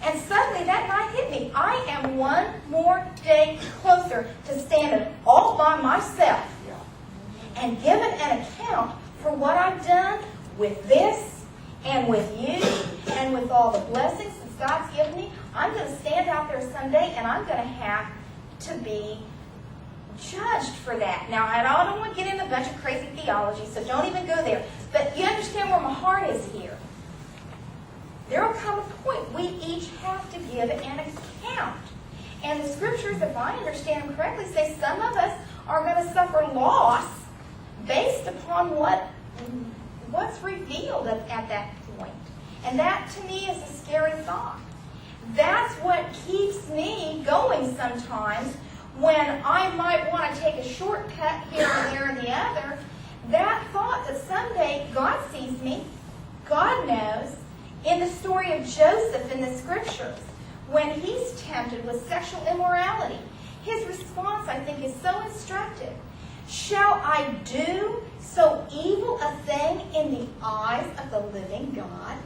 And suddenly that night hit me. I am one more day closer to standing all by myself and giving an account for what I've done with this and with you and with all the blessings that God's given me. I'm going to stand out there someday and I'm going to have to be judged for that. Now, I don't want to get into a bunch of crazy theology, so don't even go there. But you understand where my heart is here. There will come a point we each have to give an account. And the scriptures, if I understand them correctly, say some of us are going to suffer loss based upon what's revealed at that point. And that, to me, is a scary thought. That's what keeps me going sometimes when I might want to take a shortcut here and there and the other. That thought that someday God sees me, God knows. In the story of Joseph in the scriptures, when he's tempted with sexual immorality, his response, I think, is so instructive. Shall I do so evil a thing in the eyes of the living God?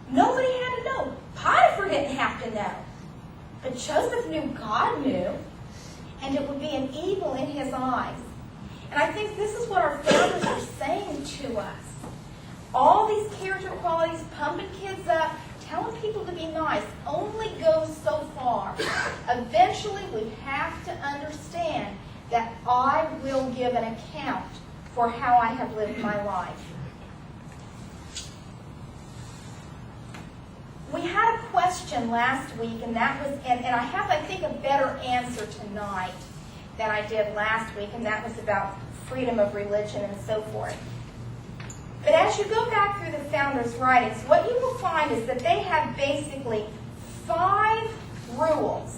Nobody had to know. Potiphar didn't have to know. But Joseph knew God knew, and it would be an evil in his eyes. And I think this is what our founders are saying to us. All these character qualities, pumping kids up, telling people to be nice, only goes so far. Eventually, we have to understand that I will give an account for how I have lived my life. We had a question last week, and that was, and I have, I think, a better answer tonight than I did last week, and that was about freedom of religion and so forth. But as you go back through the founders' writings, what you will find is that they have basically 5 rules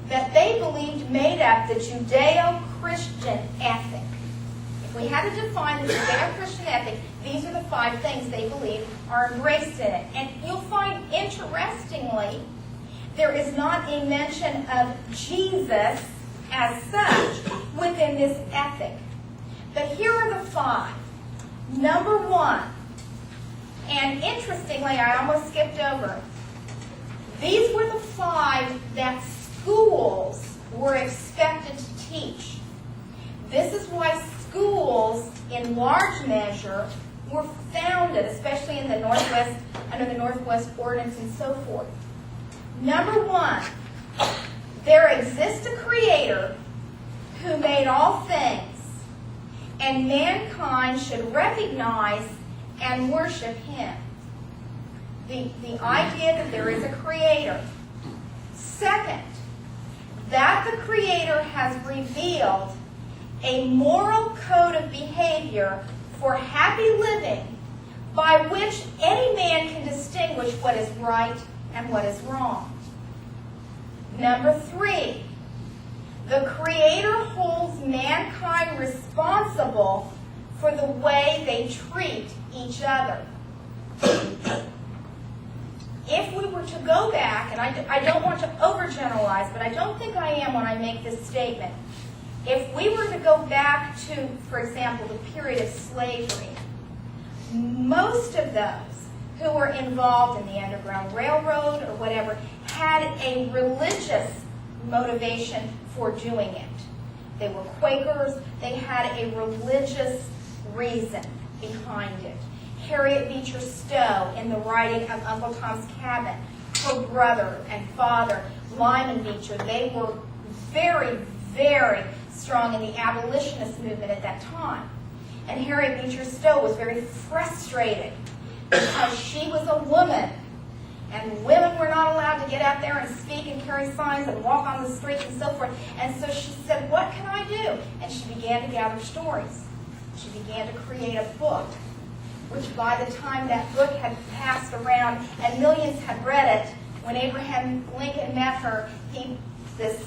that they believed made up the Judeo-Christian ethic. If we had to define the Judeo-Christian ethic, these are the 5 things they believe are embraced in it. And you'll find, interestingly, there is not a mention of Jesus as such within this ethic. But here are the 5. Number 1, and interestingly, I almost skipped over, these were the 5 that schools were expected to teach. This is why schools, in large measure, were founded, especially in the Northwest, under the Northwest Ordinance and so forth. Number 1, there exists a Creator who made all things, and mankind should recognize and worship Him. The idea that there is a Creator. Second, that the Creator has revealed a moral code of behavior for happy living by which any man can distinguish what is right and what is wrong. Number 3, the Creator holds mankind responsible for the way they treat each other. If we were to go back, and I don't want to overgeneralize, but I don't think I am when I make this statement. If we were to go back to, for example, the period of slavery, most of those who were involved in the Underground Railroad or whatever had a religious motivation for doing it. They were Quakers. They had a religious reason behind it. Harriet Beecher Stowe, in the writing of Uncle Tom's Cabin, her brother and father, Lyman Beecher, they were very, very strong in the abolitionist movement at that time. And Harriet Beecher Stowe was very frustrated because she was a woman, and women were not allowed to get out there and speak and carry signs and walk on the streets and so forth. And so she said, what can I do? And she began to gather stories. She began to create a book, which by the time that book had passed around and millions had read it, when Abraham Lincoln met her, this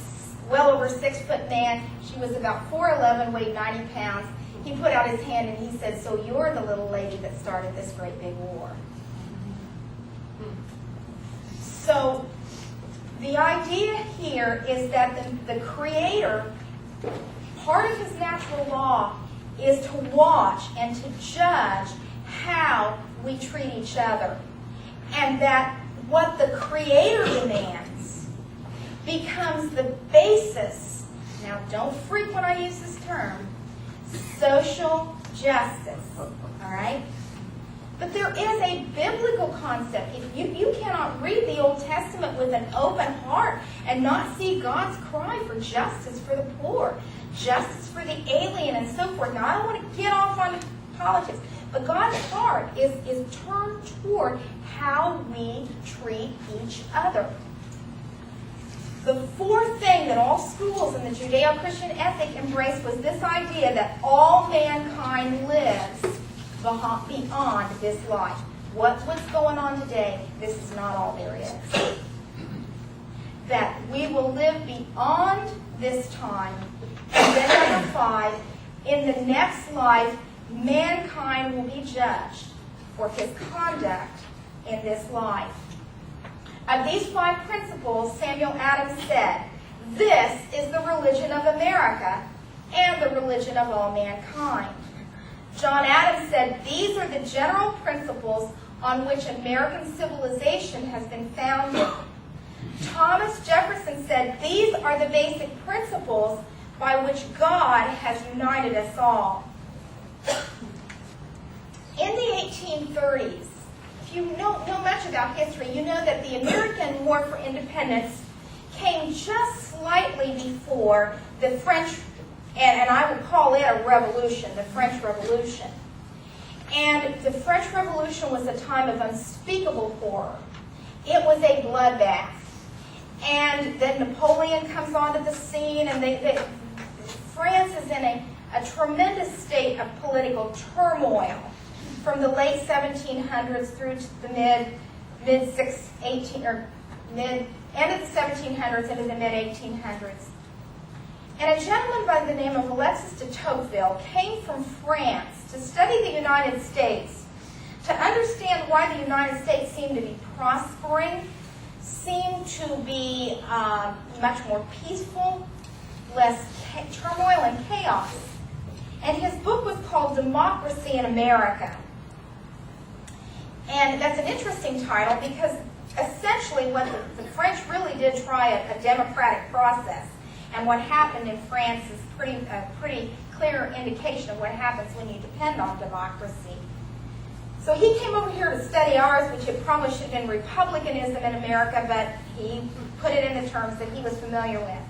well over 6-foot man, she was about 4'11", weighed 90 pounds. He put out his hand and he said, so you're the little lady that started this great big war. So the idea here is that the Creator, part of His natural law is to watch and to judge how we treat each other. and that what the Creator demands becomes the basis. Now, don't freak when I use this term. Social justice. All right? But there is a biblical concept. If you cannot read the Old Testament with an open heart and not see God's cry for justice for the poor, justice for the alien, and so forth. Now, I don't want to get off on politics, but God's heart is turned toward how we treat each other. The fourth thing that all schools in the Judeo-Christian ethic embraced was this idea that all mankind lives beyond this life. What's going on today? This is not all there is. That we will live beyond this time. And then number 5, in the next life, mankind will be judged for his conduct in this life. Of these 5 principles, Samuel Adams said, "This is the religion of America and the religion of all mankind." John Adams said, "These are the general principles on which American civilization has been founded." Thomas Jefferson said, "These are the basic principles by which God has united us all." In the 1830s, if you know much about history, you know that the American War for Independence came just slightly before the French, and I would call it a revolution, the French Revolution. And the French Revolution was a time of unspeakable horror. It was a bloodbath. And then Napoleon comes onto the scene, and France is in a tremendous state of political turmoil from the late 1700s through to the end of the 1700s into the mid-1800s. And a gentleman by the name of Alexis de Tocqueville came from France to study the United States, to understand why the United States seemed to be prospering, seemed to be much more peaceful, less turmoil and chaos. And his book was called Democracy in America. And that's an interesting title because essentially what the French really did try a democratic process. And what happened in France is a pretty clear indication of what happens when you depend on democracy. So he came over here to study ours, which it probably should have been republicanism in America, but he put it in the terms that he was familiar with.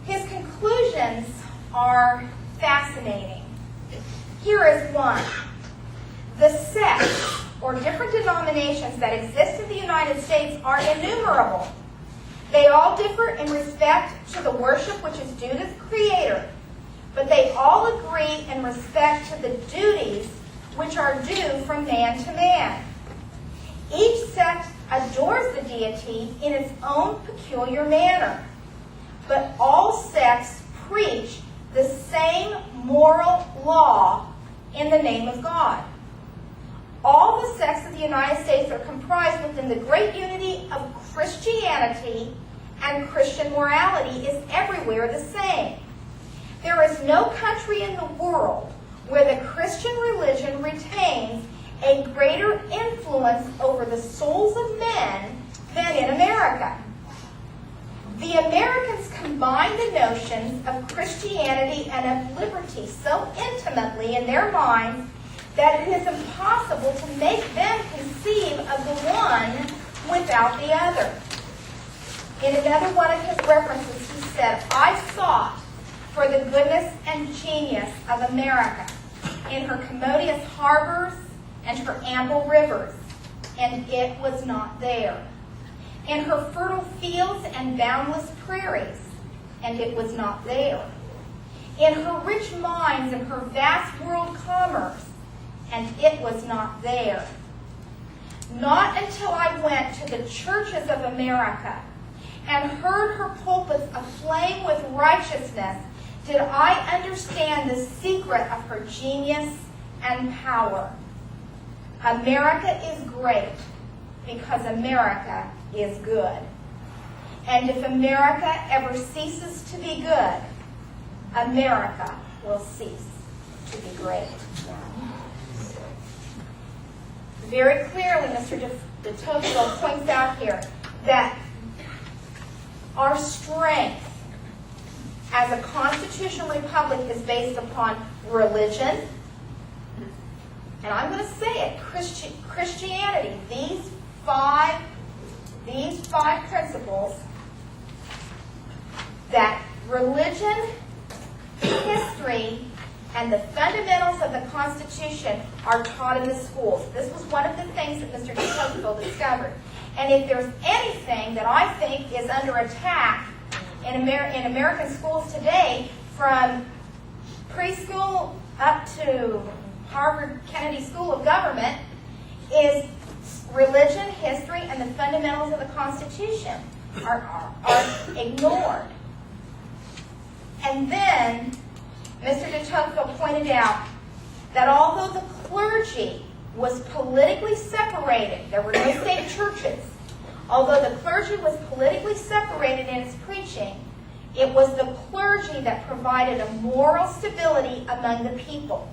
His conclusions are fascinating. Here is one. The sects, or different denominations that exist in the United States, are innumerable. They all differ in respect to the worship which is due to the Creator, but they all agree in respect to the duties which are due from man to man. Each sect adores the deity in its own peculiar manner, but all sects preach the same moral law in the name of God. All the sects of the United States are comprised within the great unity of Christianity, and Christian morality is everywhere the same. There is no country in the world where the Christian religion retains a greater influence over the souls of men than in America. The Americans combine the notions of Christianity and of liberty so intimately in their minds that it is impossible to make them conceive of the one without the other. In another one of his references, he said, "I sought for the goodness and genius of America in her commodious harbors and her ample rivers, and it was not there. In her fertile fields and boundless prairies, and it was not there. In her rich mines and her vast world commerce, and it was not there. Not until I went to the churches of America and heard her pulpits aflame with righteousness did I understand the secret of her genius and power. America is great because America is good. And if America ever ceases to be good, America will cease to be great." very clearly, Mr. de Tocqueville points out here that our strength as a constitutional republic is based upon religion, and I'm going to say it, Christianity. These five principles, that religion, history, and the fundamentals of the Constitution are taught in the schools. This was one of the things that Mr. de Tocqueville discovered. And if there's anything that I think is under attack in American schools today, from preschool up to Harvard Kennedy School of Government, is religion, history, and the fundamentals of the Constitution are ignored. And then Mr. de Tocqueville pointed out that although the clergy was politically separated, there were no state churches, although the clergy was politically separated in its preaching, it was the clergy that provided a moral stability among the people.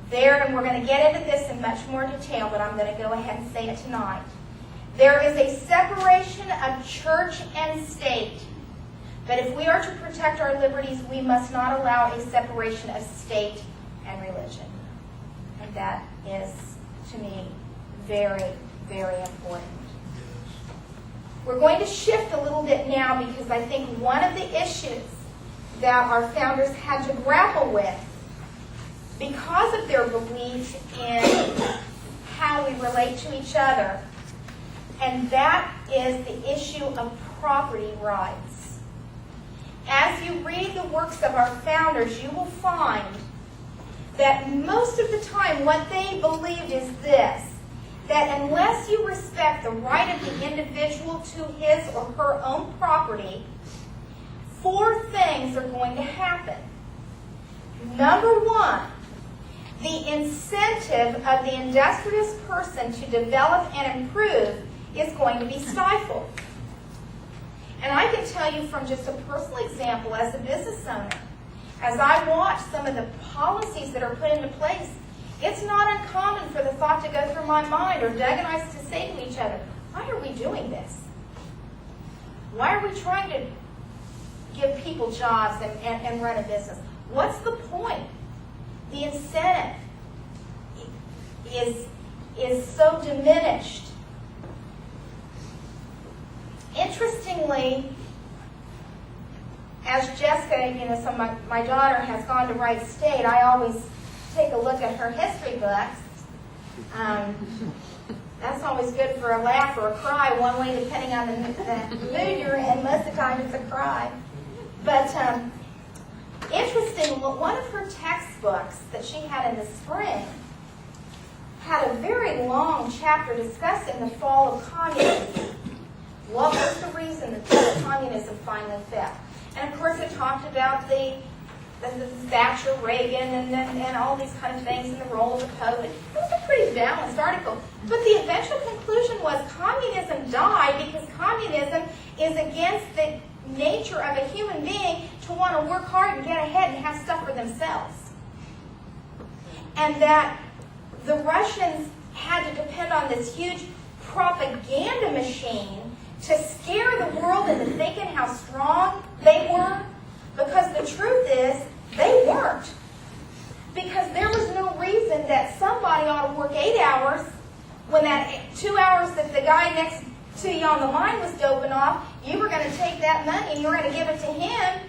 There, and we're going to get into this in much more detail, but I'm going to go ahead and say it tonight. There is a separation of church and state. But if we are to protect our liberties, we must not allow a separation of state and religion. And that is, to me, very, very important. We're going to shift a little bit now because I think one of the issues that our founders had to grapple with, because of their beliefs in how we relate to each other, and that is the issue of property rights. As you read the works of our founders, you will find that most of the time what they believed is this, that unless you respect the right of the individual to his or her own property, four things are going to happen. Number one, the incentive of the industrious person to develop and improve is going to be stifled. And I can tell you from just a personal example as a business owner, as I watch some of the policies that are put into place, it's not uncommon for the thought to go through my mind, or Doug and I to say to each other, why are we doing this? Why are we trying to give people jobs and run a business? What's the point? The incentive is so diminished. Interestingly, as Jessica, so my daughter has gone to Wright State, I always take a look at her history books. That's always good for a laugh or a cry, one way depending on the mood you're in. Most of the time it's a cry. But interesting, one of her textbooks that she had in the spring had a very long chapter discussing the fall of communism. What was the reason that communism finally fell? And of course it talked about the Thatcher, Reagan, and all these kind of things, and the role of the Pope. It was a pretty balanced article. But the eventual conclusion was communism died because communism is against the nature of a human being to want to work hard and get ahead and have stuff for themselves. And that the Russians had to depend on this huge propaganda machine to scare the world into thinking how strong they were, because the truth is, they weren't. Because there was no reason that somebody ought to work 8 hours when that 2 hours that the guy next to you on the line was doping off, you were going to take that money and you were going to give it to him.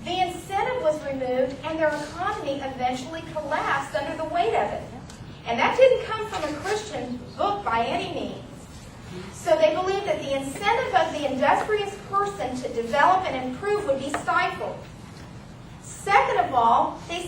The incentive was removed and their economy eventually collapsed under the weight of it. And that didn't come from a Christian book by any means. So they believed that the incentive of the industrious person to develop and improve would be stifled. Second of all, they